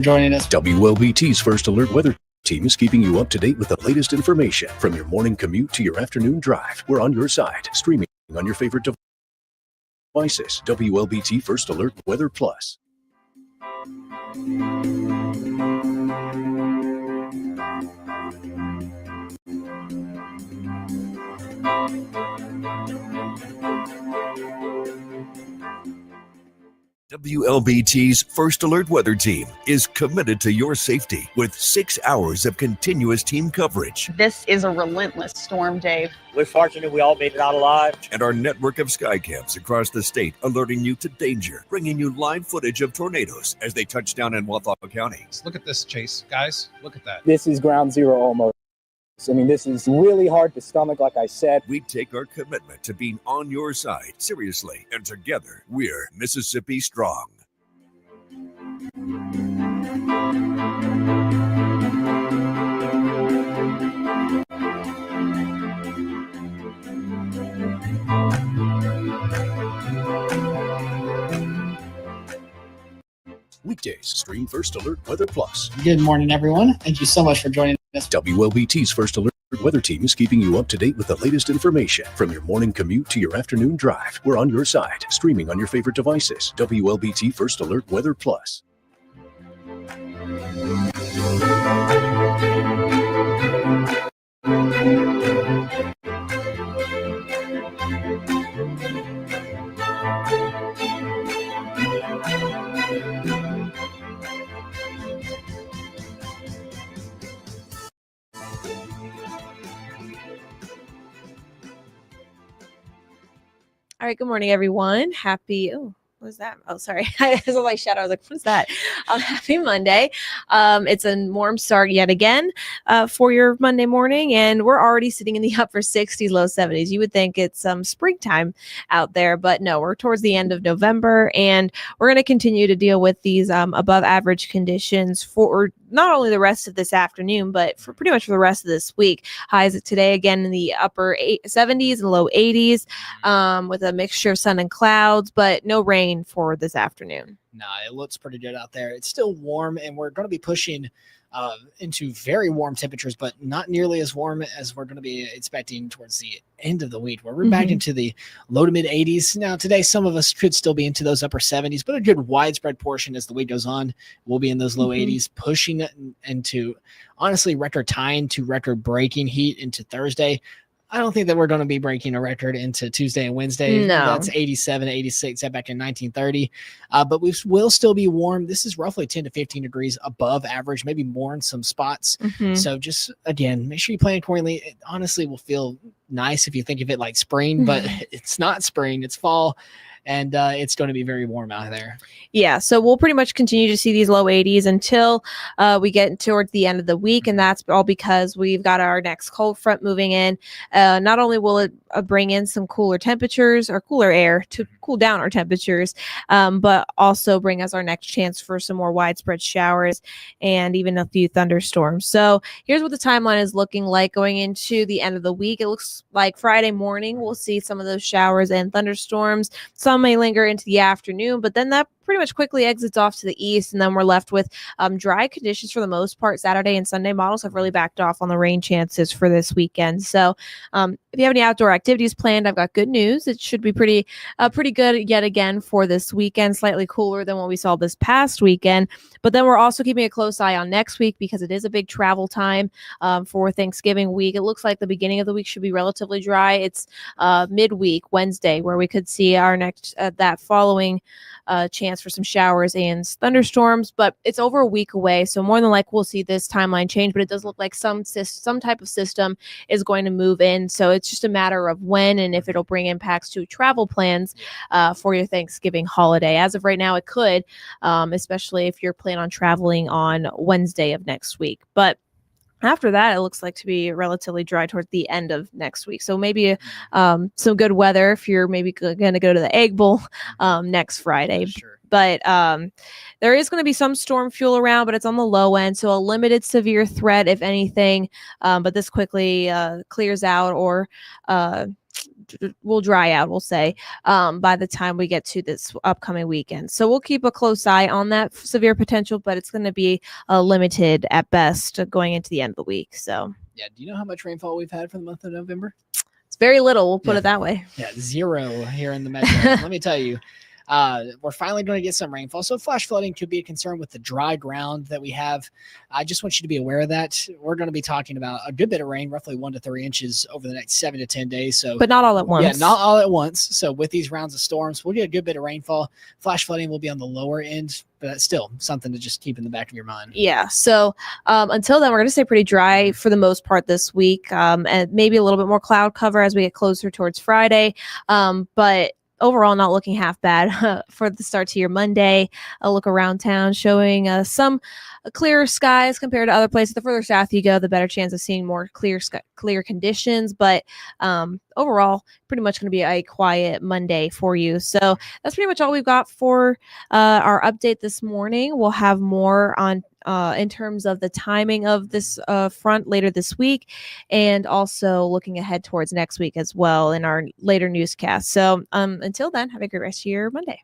joining us. WLBT's First Alert Weather Team is keeping you up to date with the latest information. From your morning commute to your afternoon drive, we're on your side, streaming on your favorite devices. WLBT First Alert Weather Plus. WLBT's First Alert Weather Team is committed to your safety with 6 hours of continuous team coverage. This is a relentless storm, Dave. We're fortunate we all made it out alive. And our network of sky cams across the state alerting you to danger, bringing you live footage of tornadoes as they touch down in Watauga County. Look at this, Chase. Guys, look at that. This is ground zero almost. I mean, this is really hard to stomach, like I said. We take our commitment to being on your side seriously, and together, we're Mississippi Strong. Weekdays, stream First Alert Weather Plus. Good morning, everyone. Thank you so much for joining us. WLBT's First Alert Weather Team is keeping you up to date with the latest information. From your morning commute to your afternoon drive, we're on your side, streaming on your favorite devices. WLBT First Alert Weather Plus. All right, good morning, everyone. Happy, what was that? Oh, sorry. I was on my shadow. I was like, what is that? Happy Monday. It's a warm start yet again for your Monday morning, and we're already sitting in the upper 60s, low 70s. You would think it's springtime out there, but no, we're towards the end of November, and we're going to continue to deal with these above average conditions for not only the rest of this afternoon, but for pretty much for the rest of this week. Highs today again in the upper 70s and low 80s with a mixture of sun and clouds, but no rain for this afternoon. Nah, it looks pretty good out there. It's still warm, and we're going to be pushing into very warm temperatures, but not nearly as warm as we're going to be expecting towards the end of the week, where we're back into the low to mid 80s. Now, today, some of us could still be into those upper 70s, but a good widespread portion as the week goes on will be in those low 80s, pushing into, honestly, record tying to record breaking heat into Thursday. I don't think that we're going to be breaking a record into Tuesday and Wednesday. No. That's 87, 86, that back in 1930. But we will still be warm. This is roughly 10 to 15 degrees above average, maybe more in some spots. So just, again, make sure you plan accordingly. It honestly will feel nice if you think of it like spring, but it's not spring, it's fall. And it's going to be very warm out there. Yeah, so we'll pretty much continue to see these low 80s until we get towards the end of the week, and that's all because we've got our next cold front moving in. Not only will it bring in some cooler temperatures or cooler air to cool down our temperatures, but also bring us our next chance for some more widespread showers and even a few thunderstorms. So here's what the timeline is looking like going into the end of the week. It looks like Friday morning we'll see some of those showers and thunderstorms. Some may linger into the afternoon, but then that pretty much quickly exits off to the east, and then we're left with dry conditions for the most part. Saturday and Sunday models have really backed off on the rain chances for this weekend. So if you have any outdoor activities planned, I've got good news. It should be pretty good yet again for this weekend, slightly cooler than what we saw this past weekend. But then we're also keeping a close eye on next week because it is a big travel time for Thanksgiving week. It looks like the beginning of the week should be relatively dry. It's midweek, Wednesday, where we could see our next that following chance for some showers and thunderstorms, but it's over a week away, so more than likely we'll see this timeline change, but it does look like some type of system is going to move in, so it's just a matter of when and if it'll bring impacts to travel plans for your Thanksgiving holiday. As of right now, it could, especially if you're planning on traveling on Wednesday of next week, but after that, it looks like to be relatively dry towards the end of next week. So maybe some good weather if you're maybe going to go to the Egg Bowl next Friday. Sure. But there is going to be some storm fuel around, but it's on the low end. So a limited severe threat, if anything. But this quickly clears out or will dry out, we'll say, by the time we get to this upcoming weekend. So we'll keep a close eye on that severe potential, but it's going to be limited at best going into the end of the week. So Yeah. Do you know how much rainfall we've had for the month of November? it's very little. We'll put Yeah. it that way. Yeah, 0 here in the metro. Let me tell you, we're finally going to get some rainfall. So flash flooding could be a concern with the dry ground that we have. I just want you to be aware of that. We're going to be talking about a good bit of rain, roughly 1 to 3 inches over the next 7 to 10 days. So, But not all at once. yeah, not all at once. So with these rounds of storms, we'll get a good bit of rainfall. Flash flooding will be on the lower end, but that's still something to just keep in the back of your mind. Yeah. So until then, we're going to stay pretty dry for the most part this week, and maybe a little bit more cloud cover as we get closer towards Friday. But overall, not looking half bad for the start to your Monday. A look around town showing some clearer skies compared to other places. The further south you go, the better chance of seeing more clear conditions. But overall, pretty much going to be a quiet Monday for you. So that's pretty much all we've got for our update this morning. We'll have more on in terms of the timing of this front later this week, and also looking ahead towards next week as well in our later newscast. So until then, have a great rest of your Monday.